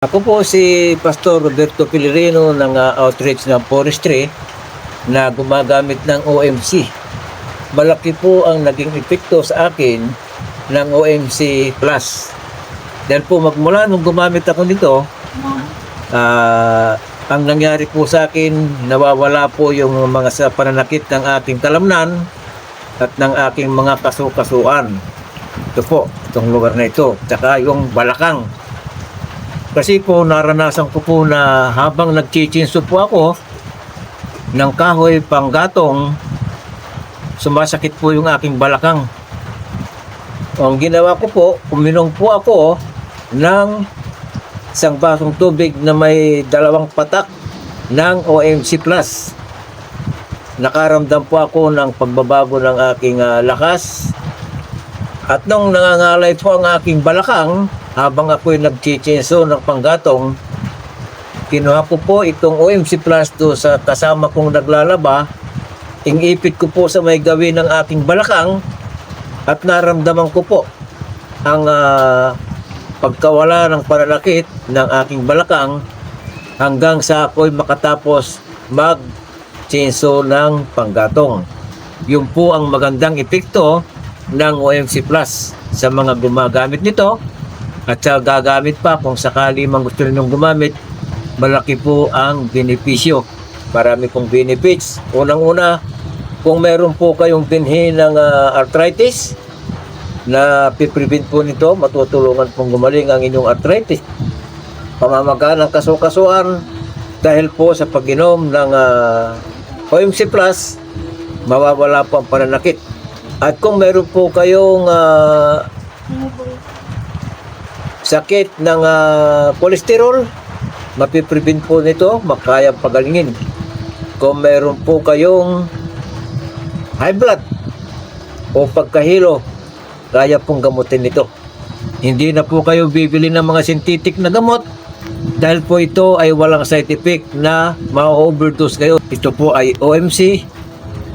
Ako po si Pastor Roberto Pilirino ng Outreach ng Forestry na gumagamit ng OMC. Malaki po ang naging epekto sa akin ng OMC Plus. Dahil po magmula nung gumamit ako nito, ang nangyari po sa akin, nawawala po yung mga sa pananakit ng aking kalamnan at ng aking mga kaso-kasuan. Ito po, itong lugar na ito. Tsaka yung balakang. Kasi po naranasan ko po na habang nagchichinso po ako ng kahoy panggatong, sumasakit po yung aking balakang. Ang ginawa ko po, uminom po ako ng isang basong tubig na may 2 patak ng OMC Plus. Nakaramdam po ako ng pagbabago ng aking lakas. At nung nangangalay po ang aking balakang, habang ako'y nagchichinso ng panggatong, kinuha ko po itong OMC Plus to sa kasama kong naglalaba, ingipit ko po sa may gawin ng aking balakang at naramdaman ko po ang pagkawala ng pananakit ng aking balakang hanggang sa ako'y makatapos mag-chinso ng panggatong. Yun po ang magandang epekto ng OMC Plus sa mga gumagamit nito. At sa gagamit pa kung sakali mang gusto ninyong gumamit, malaki po ang benepisyo. Marami pong benefits. Unang-una, kung meron po kayong binhi ng arthritis, na piprevent po nito, matutulungan pong gumaling ang inyong arthritis. Pamamaga ng kaso-kasuan, dahil po sa pag-inom ng OMC Plus, mawawala po ang pananakit. At kung meron po kayong sakit ng kolesterol, mapiprevent po nito, makayang pagalingin. Kung meron po kayong high blood o pagkahilo, kaya pong gamutin nito. Hindi na po kayo bibili ng mga synthetic na gamot dahil po ito ay walang side effect na ma-overdose kayo. Ito po ay OMC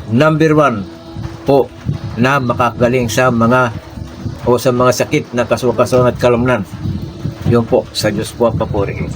number 1 po na makakagaling sa mga sakit na kaso-kasuan at kalamnan. Yun po, sa Diyos po ang papuri.